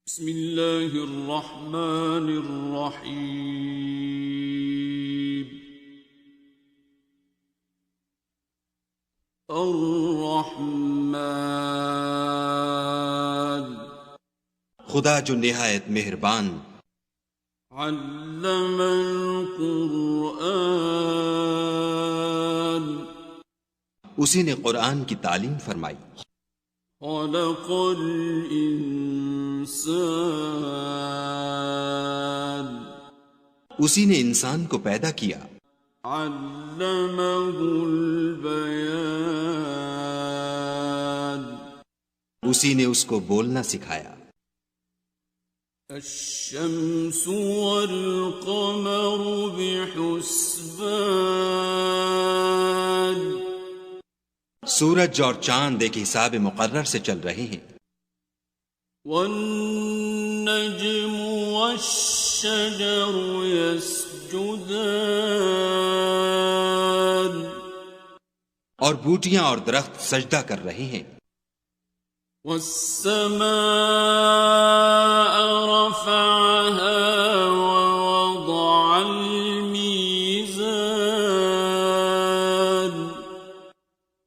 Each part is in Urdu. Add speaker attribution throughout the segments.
Speaker 1: بسم اللہ الرحمن الرحیم الرحمن
Speaker 2: خدا جو نہایت مہربان،
Speaker 1: علم القرآن
Speaker 2: اسی نے قرآن کی تعلیم فرمائی،
Speaker 1: خلق الانسان
Speaker 2: اسی نے انسان کو پیدا کیا،
Speaker 1: علمہ البیان
Speaker 2: اسی نے اس کو بولنا سکھایا،
Speaker 1: الشمس والقمر بحسبان
Speaker 2: سورج اور چاند ایک حساب مقرر سے چل رہے ہیں،
Speaker 1: والنجم والشجر يسجدان
Speaker 2: اور بوٹیاں اور درخت سجدہ کر رہے ہیں،
Speaker 1: والسماء رفعها ووضع الميزان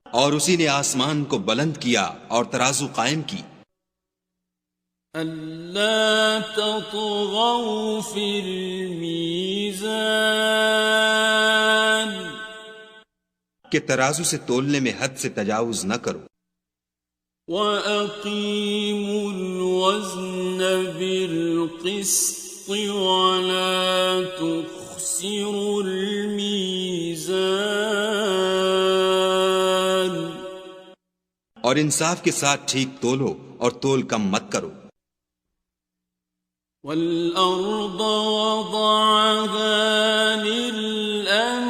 Speaker 2: اور اسی نے آسمان کو بلند کیا اور ترازو قائم کی،
Speaker 1: أَلَّا تَطْغَوْا فِي الْمِيزَانِ
Speaker 2: کہ ترازو سے تولنے میں حد سے تجاوز نہ کرو،
Speaker 1: وَأَقِيمُوا الْوَزْنَ بِالْقِسْطِ وَلَا تُخْسِرُوا الْمِيزَانَ
Speaker 2: اور انصاف کے ساتھ ٹھیک تولو اور تول کم مت کرو،
Speaker 1: وَالْأَرْضَ وَضَعَهَا لِلْأَنَامِ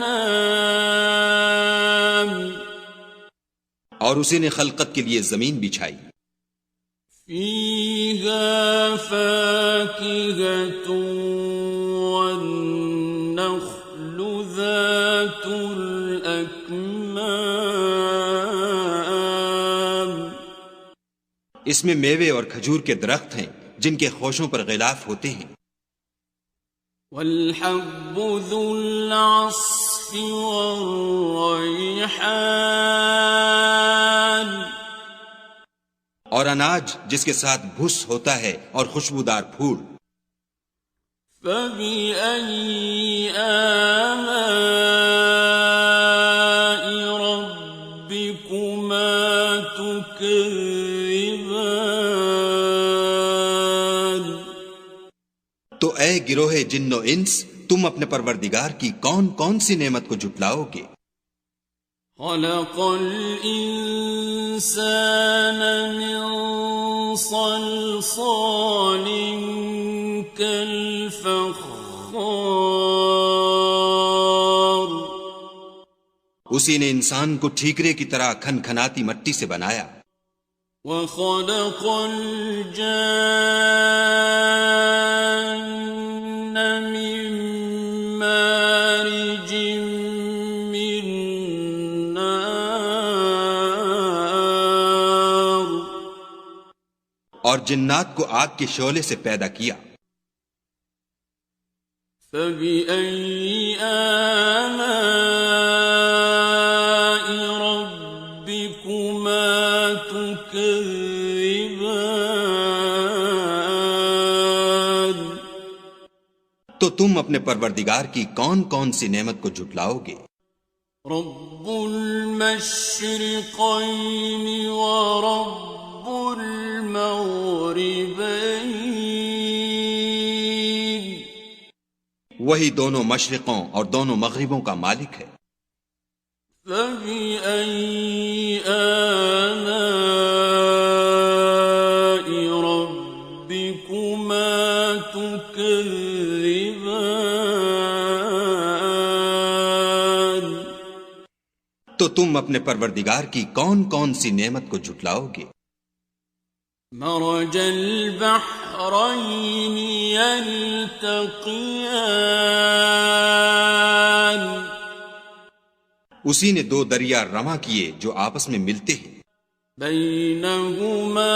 Speaker 2: اور اسی نے خلقت کے لیے زمین بچھائی،
Speaker 1: فِيهَا فَاكِهَةٌ وَالنَّخْلُ ذَاتُ الْأَكْمَامِ
Speaker 2: اس میں میوے اور کھجور کے درخت ہیں جن کے خوشوں پر غلاف ہوتے ہیں،
Speaker 1: وَالْحَبُّ ذُو الْعَصْفِ وَالرَّيْحَانِ
Speaker 2: اور اناج جس کے ساتھ بھس ہوتا ہے اور خوشبودار پھول،
Speaker 1: فَبِأَيِّ آلَاءِ رَبِّكُمَا تُكَذِّبَانِ
Speaker 2: تو اے گروہ جن و انس، تم اپنے پروردگار کی کون کون سی نعمت کو جھٹلاؤ گے؟
Speaker 1: خَلَقَ الْإِنسَانَ مِنْ صَلْصَالٍ كَالْفَخَّارِ
Speaker 2: اسی نے انسان کو ٹھیکرے کی طرح کھن کھناتی مٹی سے بنایا،
Speaker 1: وَخَلَقَ الْجَانَّ مِن مَّارِجٍ مِّن نَّارٍ
Speaker 2: اور جنات کو آگ کے شعلے سے پیدا کیا،
Speaker 1: فَبِأَيِّ آلَاءِ رَبِّكُمَا تُكَذِّبَانِ
Speaker 2: تو تم اپنے پروردگار کی کون کون سی نعمت کو جھٹلاؤ گے؟
Speaker 1: رب المشرقین ورب المغربین
Speaker 2: وہی دونوں مشرقوں اور دونوں مغربوں کا مالک ہے،
Speaker 1: فَبِأَيِّ آلَاءِ رَبِّكُمَا تُكَذِّبَانِ
Speaker 2: تو تم اپنے پروردگار کی کون کون سی نعمت کو جھٹلاؤ گے؟
Speaker 1: مرج البحرین یلتقیان
Speaker 2: اسی نے دو دریا رواں کیے جو آپس میں ملتے ہیں،
Speaker 1: بینہما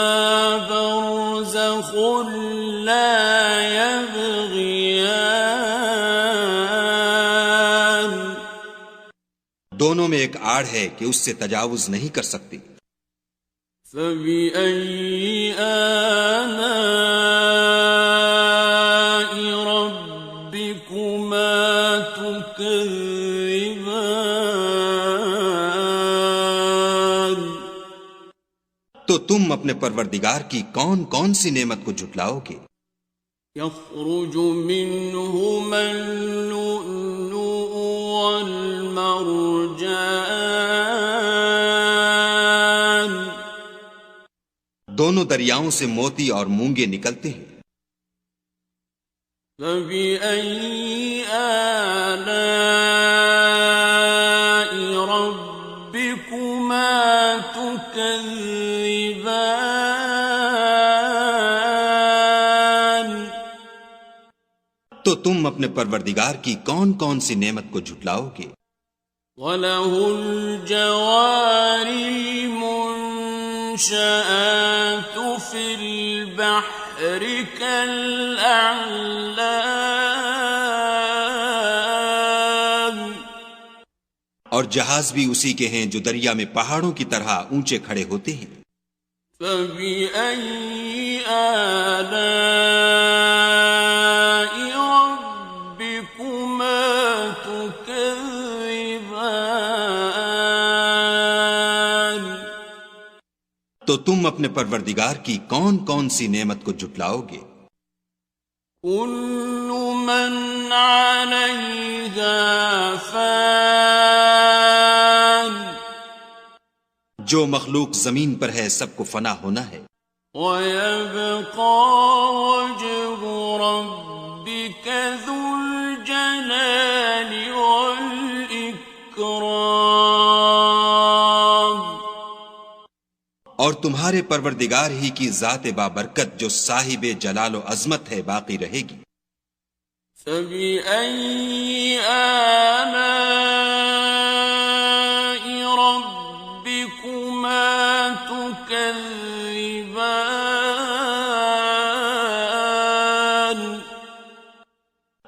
Speaker 1: برزخ بَرْزَخٌ لَا يَبْغِيَانِ
Speaker 2: دونوں میں ایک آڑ ہے کہ اس سے تجاوز نہیں کر سکتی.
Speaker 1: فَبِأَيِّ آلَاءِ رَبِّكُمَا تُكَذِّبَانِ
Speaker 2: تو تم اپنے پروردگار کی کون کون سی نعمت کو جھٹلاؤ گے؟
Speaker 1: يَخْرُجُ مِنْهُمَا اللُّؤْلُؤُ وَالْمَرْجَانُ
Speaker 2: دونوں دریاؤں سے موتی اور مونگے نکلتے ہیں.
Speaker 1: فَبِأَيِّ آلَاءِ رَبِّكُمَا تُكَذِّبَانِ
Speaker 2: تو تم اپنے پروردگار کی کون کون سی نعمت کو جھٹلاؤ گے؟
Speaker 1: وَلَهُ الْجَوَارِ الْمُنشَآتُ فِي الْبَحْرِ كَالْأَعْلَامِ
Speaker 2: اور جہاز بھی اسی کے ہیں جو دریا میں پہاڑوں کی طرح اونچے کھڑے ہوتے ہیں.
Speaker 1: فَبِأَيِّ آلَاءِ رَبِّكُمَا تُكَذِّبَانِ
Speaker 2: تو تم اپنے پروردگار کی کون کون سی نعمت کو جھٹلاؤ گے؟
Speaker 1: كُلُّ مَنْ عَلَيْهَا فَانٍ
Speaker 2: جو مخلوق زمین پر ہے سب کو فنا ہونا ہے.
Speaker 1: وَيَبْقَى وَجْهُ رَبِّكَ ذُو الْجَلَالِ وَالْإِكْرَامِ
Speaker 2: اور تمہارے پروردگار ہی کی ذات بابرکت جو صاحب جلال و عظمت ہے باقی رہے گی.
Speaker 1: فَبِأَيِّ آلَاءِ رَبِّكُمَا تُكَذِّبَانِ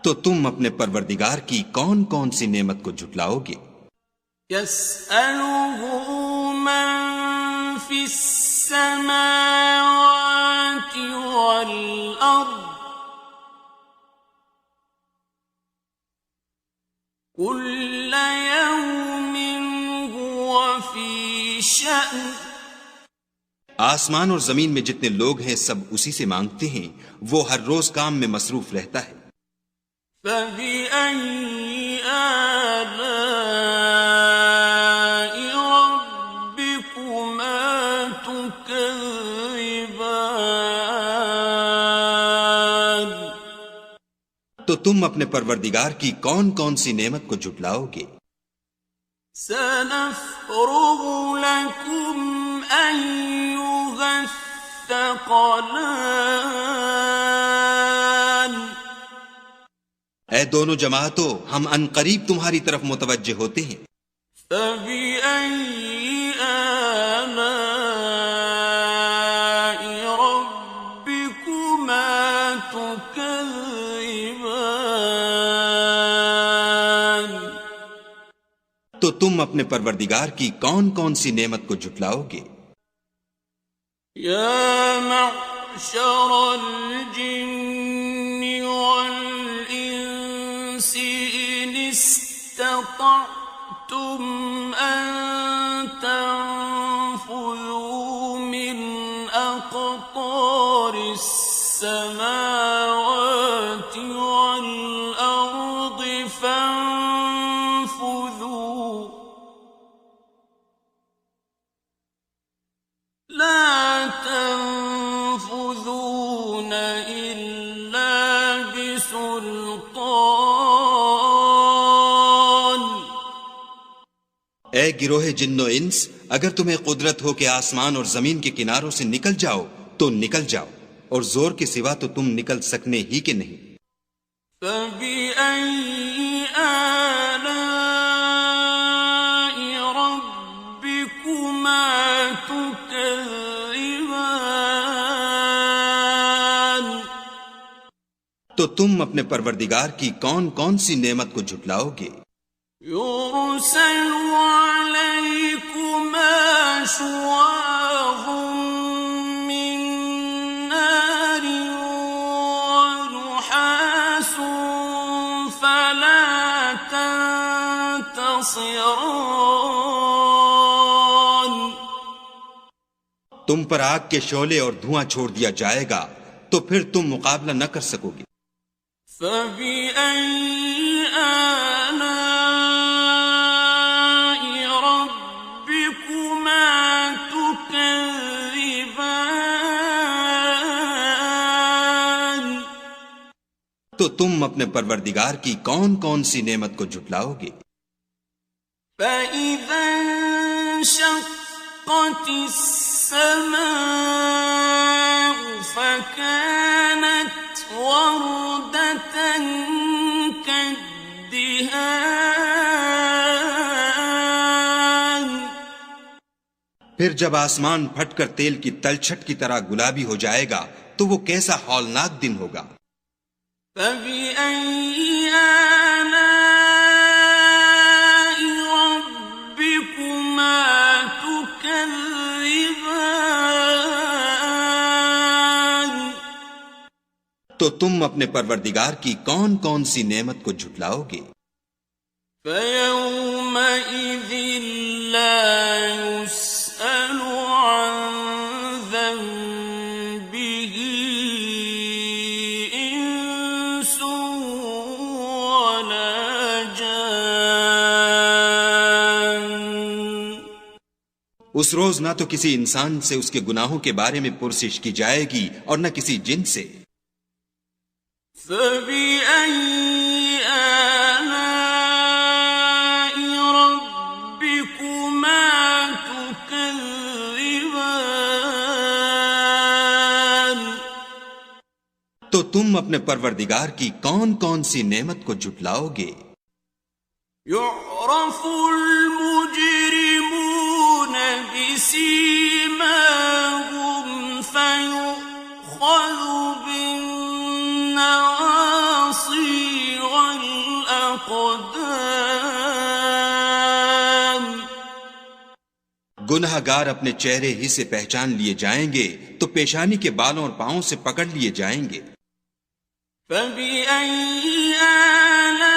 Speaker 2: تو تم اپنے پروردگار کی کون کون سی نعمت کو جھٹلاؤ گے؟
Speaker 1: يَسْأَلُهُ مَن فِي السَّمَاوَاتِ وَالْأَرْضِ كُلَّ يَوْمٍ هُوَ فِي شَأْنٍ
Speaker 2: آسمان اور زمین میں جتنے لوگ ہیں سب اسی سے مانگتے ہیں، وہ ہر روز کام میں مصروف رہتا ہے.
Speaker 1: فَبِأَيِّ آلَاءِ رَبِّكُمَا تُكَذِّبَانِ
Speaker 2: تو تم اپنے پروردگار کی کون کون سی نعمت کو جھٹلاؤ گے؟
Speaker 1: سَنَفْرُغُ لَكُمْ أَيُّهَ الثَّقَلَانِ
Speaker 2: اے دونوں جماعتوں، ہم عنقریب تمہاری طرف متوجہ ہوتے ہیں.
Speaker 1: فَبِأَيِّ آلَاءِ رَبِّكُمَا تُكَذِّبَانِ
Speaker 2: تو تم اپنے پروردگار کی کون کون سی نعمت کو جھٹلاؤ گے؟
Speaker 1: يَا مَعْشَرَ الْجِنِّ وَالْإِنسِ إِنِ اسْتَطَعْتُمْ أَن تَنفُذُوا مِنْ أَقْطَارِ السَّمَاوَاتِ وَالْأَرْضِ فَانفُذُوا لَا تَنفُذُونَ إِلَّا بِسُلْطَانٍ
Speaker 2: اے گروہ جن و انس، اگر تمہیں قدرت ہو کہ آسمان اور زمین کے کناروں سے نکل جاؤ تو نکل جاؤ، اور زور کے سوا تو تم نکل سکنے ہی کے نہیں.
Speaker 1: فَبِأَيِّ آلَاءِ رَبِّكُمَا تُكَذِّبَانِ
Speaker 2: تو تم اپنے پروردگار کی کون کون سی نعمت کو جھٹلاؤ گے؟
Speaker 1: يرسل عليكما شواظ من نار ونحاس فلا تنتصران.
Speaker 2: تم پر آگ کے شعلے اور دھواں چھوڑ دیا جائے گا تو پھر تم مقابلہ نہ کر سکو گے.
Speaker 1: فَبِأَيِّ آلَاءِ رَبِّكُمَا تُكَذِّبَانِ.
Speaker 2: تو تم اپنے پروردگار کی کون کون سی نعمت کو جھٹلاؤ گے؟
Speaker 1: فَإِذَا انشَقَّتِ السَّمَاءُ فَكَانَتْ وَرْدَةً كَالدِّهَانِ.
Speaker 2: پھر جب آسمان پھٹ کر تیل کی تلچھٹ کی طرح گلابی ہو جائے گا تو وہ کیسا ہولناک دن ہوگا.
Speaker 1: فَبِأَيِّ آلَاءِ رَبِّكُمَا تُكَذِّبَانِ.
Speaker 2: تو تم اپنے پروردگار کی کون کون سی نعمت کو جھٹلاؤ گے؟
Speaker 1: فَيَوْمَئِذٍ لَا يُسْأَلُ عَنْ ذَنبِهِ إِنسٌ وَلَا جَانٌ.
Speaker 2: اس روز نہ تو کسی انسان سے اس کے گناہوں کے بارے میں پرسش کی جائے گی اور نہ کسی جن سے.
Speaker 1: فَبِأَيِّ آلَاءِ رَبِّكُمَا تُكَذِّبَانِ.
Speaker 2: تو تم اپنے پروردگار کی کون کون سی نعمت کو جھٹلاؤ گے؟
Speaker 1: يُعْرَفُ الْمُجْرِمُونَ بِسِيمَاهُمْ فَيُؤْخَذُ بِالنَّوَاصِي وَالْأَقْدَامِ.
Speaker 2: گناہ گار اپنے چہرے ہی سے پہچان لیے جائیں گے تو پیشانی کے بالوں اور پاؤں سے پکڑ لیے جائیں گے.
Speaker 1: فَبِأَيِّ آلَاءِ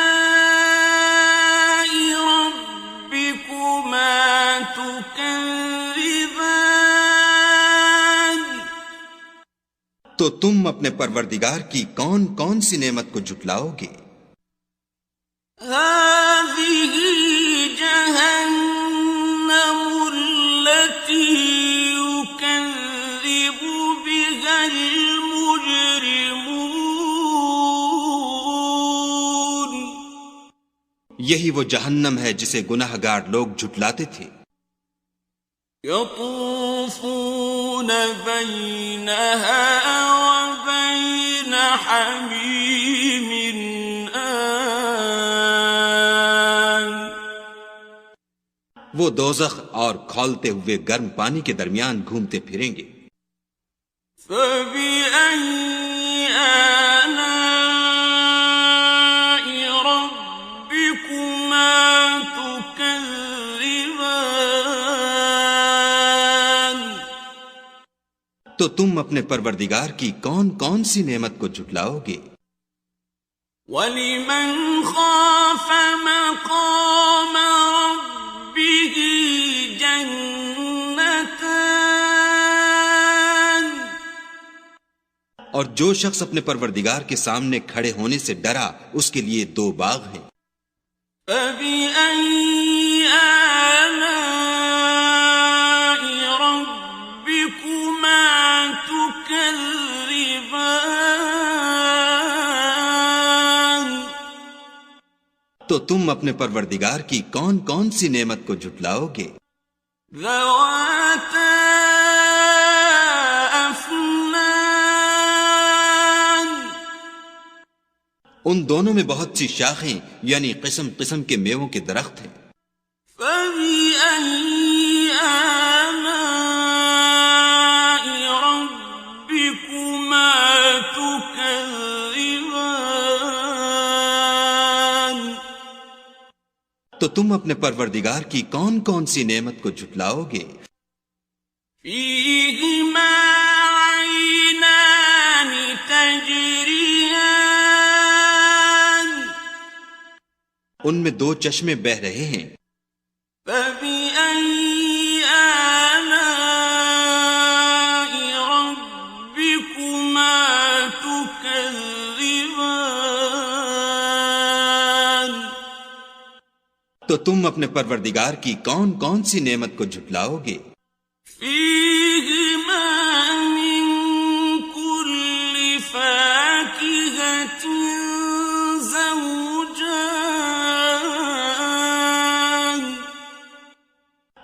Speaker 1: رَبِّكُمَا تُكَذِّبَانِ.
Speaker 2: تو تم اپنے پروردگار کی کون کون سی نعمت کو جھٹلاؤ گے؟
Speaker 1: هَٰذِهِ جَهَنَّمُ الَّتِي يُكَذِّبُ بِهَا الْمُجْرِمُونَ.
Speaker 2: یہی وہ جہنم ہے جسے گناہ گار لوگ جھٹلاتے تھے.
Speaker 1: يَطُوفُونَ بَيْنَهَا وَبَيْنَ حَمِيمٍ آنٍ.
Speaker 2: وہ دوزخ اور کھولتے ہوئے گرم پانی کے درمیان گھومتے پھریں گے.
Speaker 1: فَبِأَيِّ آلَاءِ رَبِّكُمَا تُكَذِّبَانِ.
Speaker 2: تو تم اپنے پروردگار کی کون کون سی نعمت کو جھٹلاؤ گے؟
Speaker 1: وَلِمَنْ خَافَ مَقَامَ رَبِّهِ جَنَّتَانِ.
Speaker 2: اور جو شخص اپنے پروردگار کے سامنے کھڑے ہونے سے ڈرا اس کے لیے 2 باغ ہیں.
Speaker 1: فَبِأَيِّ آلَاءِ رَبِّكُمَا تُكَذِّبَانِ.
Speaker 2: تو تم اپنے پروردگار کی کون کون سی نعمت کو جھٹلاؤ گے؟
Speaker 1: ذَوَاتَا أَفْنَانٍ.
Speaker 2: ان دونوں میں بہت سی شاخیں یعنی قسم قسم کے میووں کے درخت ہیں.
Speaker 1: فَبِأَيِّ آلَاءِ رَبِّكُمَا تُكَذِّبَانِ.
Speaker 2: تو تم اپنے پروردگار کی کون کون سی نعمت کو جھٹلاؤ گے؟
Speaker 1: فیہما عینان تجریان،
Speaker 2: ان میں دو چشمے بہ رہے ہیں۔
Speaker 1: فبأي آلاء ربكما تكذبان،
Speaker 2: تو تم اپنے پروردگار کی کون کون سی نعمت کو جھٹلاؤ گے؟
Speaker 1: فیہما من کل فاکہۃ زوجان،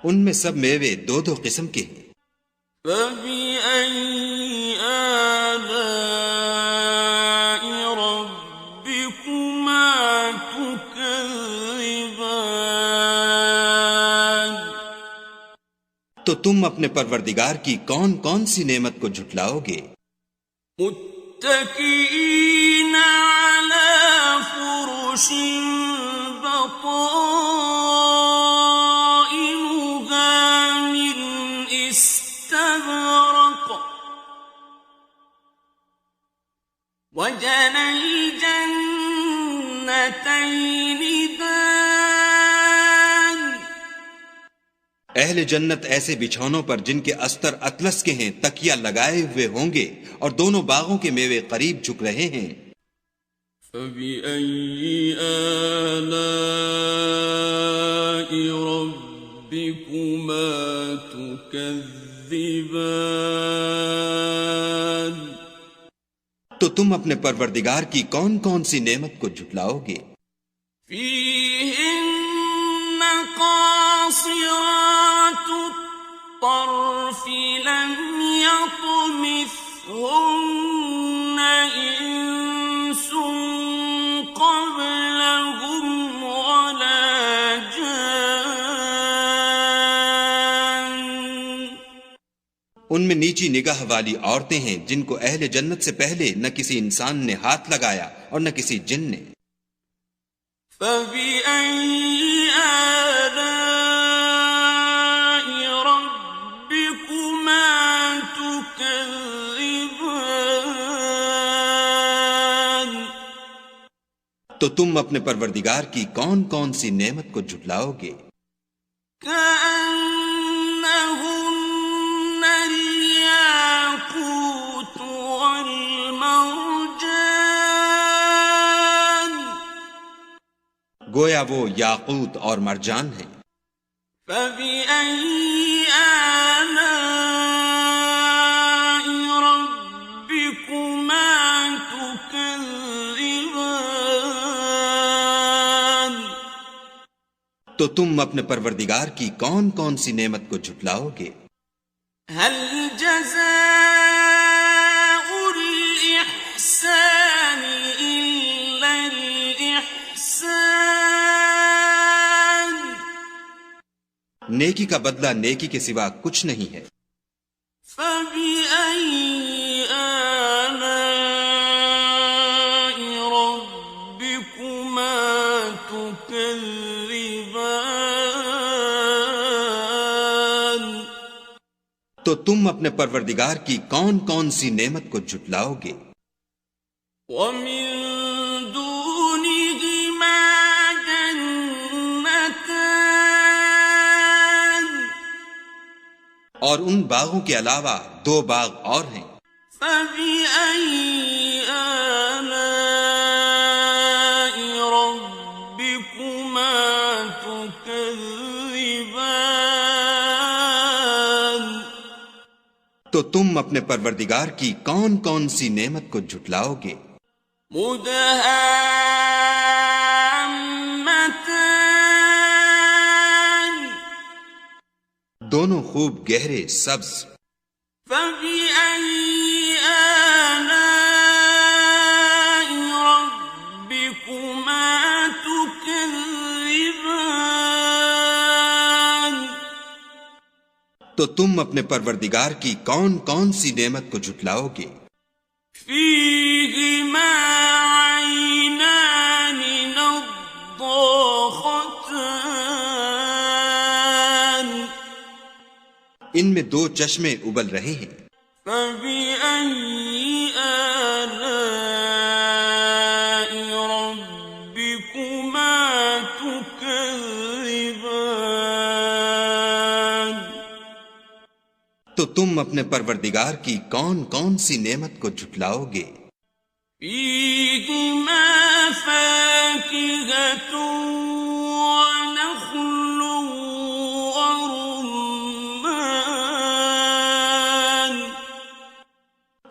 Speaker 2: ان میں سب میوے دو دو قسم کے ہیں۔
Speaker 1: فبأي آلاء ربكما تكذبان،
Speaker 2: تو تم اپنے پروردگار کی کون کون سی نعمت کو جھٹلاؤ گے؟
Speaker 1: متکئین علی فرش بطائنها من استبرق، وجنى الجنتین دان،
Speaker 2: اہل جنت ایسے بچھونوں پر جن کے استر اطلس کے ہیں تکیہ لگائے ہوئے ہوں گے، اور دونوں باغوں کے میوے قریب جھک رہے ہیں۔
Speaker 1: فبأي آلاء ربكما تكذبان،
Speaker 2: تو تم اپنے پروردگار کی کون کون سی نعمت کو جھٹلاؤ گے؟
Speaker 1: فيهن قاصرات الطرف لم يطمثهن إنس قبلهم ولا جان،
Speaker 2: ان میں نیچی نگاہ والی عورتیں ہیں جن کو اہل جنت سے پہلے نہ کسی انسان نے ہاتھ لگایا اور نہ کسی جن نے۔
Speaker 1: فبأي آلاء ربكما تكذبان،
Speaker 2: تو تم اپنے پروردگار کی کون کون سی نعمت کو جھٹلاؤ گے؟
Speaker 1: كأنهن الياقوت والمرجان،
Speaker 2: گویا وہ یاقوت اور مرجان ہیں۔
Speaker 1: فبأي آلاء ربكما تكذبان،
Speaker 2: تو تم اپنے پروردگار کی کون کون سی نعمت کو جھٹلاؤ گے؟
Speaker 1: هل جزاء الإحسان إلا الإحسان،
Speaker 2: نیکی کا بدلہ نیکی کے سوا کچھ نہیں ہے۔
Speaker 1: فبأي آلاء ربكما تكذبان،
Speaker 2: تو تم اپنے پروردگار کی کون کون سی نعمت کو جھٹلاؤ گے؟
Speaker 1: ومن دونهما جنتان،
Speaker 2: اور ان باغوں کے علاوہ دو باغ اور ہیں۔
Speaker 1: فبأي آلاء ربكما تكذبان،
Speaker 2: تو تم اپنے پروردگار کی کون کون سی نعمت کو جھٹلاؤ گے؟
Speaker 1: مدہامتان،
Speaker 2: دونوں خوب گہرے سبز۔
Speaker 1: فبأي آلاء ربكما تكذبان،
Speaker 2: تو تم اپنے پروردگار کی کون کون سی نعمت کو جھٹلاؤ گے؟
Speaker 1: فيهما عينان نضاختان،
Speaker 2: میں 2 چشمے ابل رہے ہیں۔
Speaker 1: فبأي آلاء ربكما تكذبان؟
Speaker 2: تو تم اپنے پروردگار کی کون کون سی نعمت کو جھٹلاؤ گے؟
Speaker 1: فيهما فاكهة ونخل ورمان،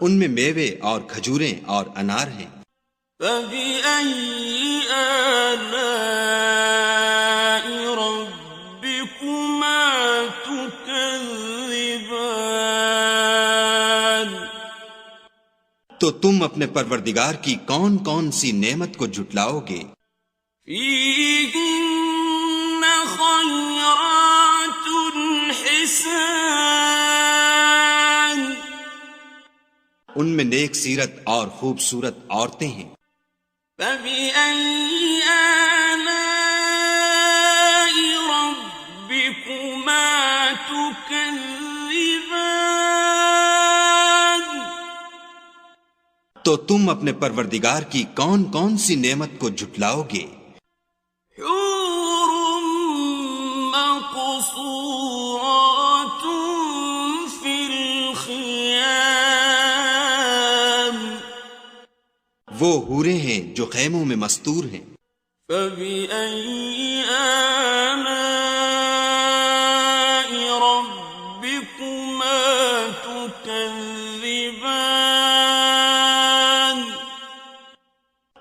Speaker 2: ان میں میوے اور کھجوریں اور انار ہیں۔
Speaker 1: فبأي آلاء ربكما تكذبان؟
Speaker 2: تو تم اپنے پروردگار کی کون کون سی نعمت کو جھٹلاؤ گے؟
Speaker 1: فيهن خيرات حسان،
Speaker 2: ان میں نیک سیرت اور خوبصورت عورتیں ہیں۔
Speaker 1: فبأي آلاء ربكما تكذبان؟
Speaker 2: تو تم اپنے پروردگار کی کون کون سی نعمت کو جھٹلاؤ گے؟
Speaker 1: حور مقصورات في الخيام،
Speaker 2: وہ حوریں ہیں جو خیموں میں مستور ہیں۔
Speaker 1: فبأي آلاء ربكما تكذبان؟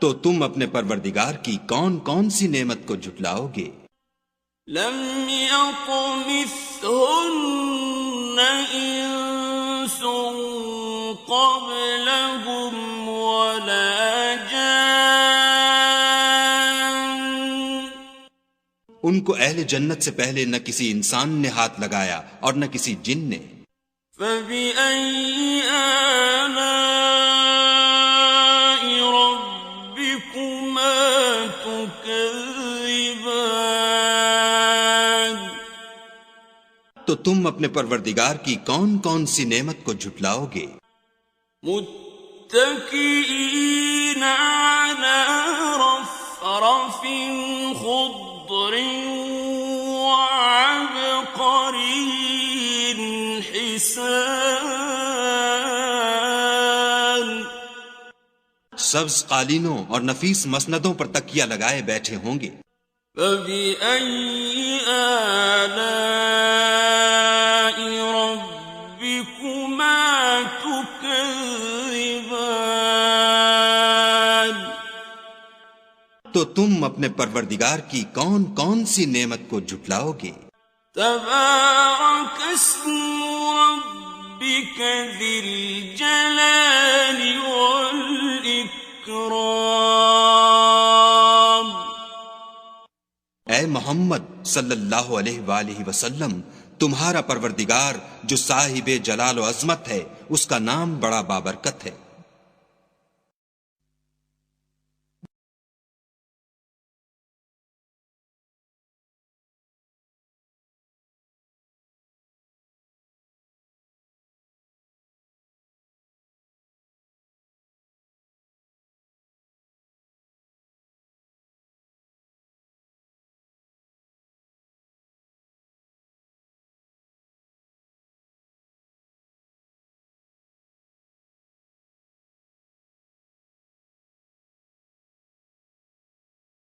Speaker 2: تو تم اپنے پروردگار کی کون کون سی نعمت کو جھٹلاؤ گے؟
Speaker 1: لم يطمثهن إنس قبلهم ولا جان،
Speaker 2: ان کو اہل جنت سے پہلے نہ کسی انسان نے ہاتھ لگایا اور نہ کسی جن نے۔
Speaker 1: فبأي آلاء ربكما تكذبان؟
Speaker 2: تو تم اپنے پروردگار کی کون کون سی نعمت کو جھٹلاؤ گے؟
Speaker 1: متكئين على رفرف خضر وعبقري حسان،
Speaker 2: سبز قالینوں اور نفیس مسندوں پر تکیہ لگائے بیٹھے ہوں گے۔
Speaker 1: فبأي آلاء ربكما تكذبان؟
Speaker 2: تو تم اپنے پروردگار کی کون کون سی نعمت کو جھٹلاؤ گے؟
Speaker 1: تبارك اسم ربك ذي الجلال والإكرام۔
Speaker 2: اے محمد صلی اللہ علیہ وآلہ وسلم، تمہارا پروردگار جو صاحب جلال و عظمت ہے، اس کا نام بڑا بابرکت ہے۔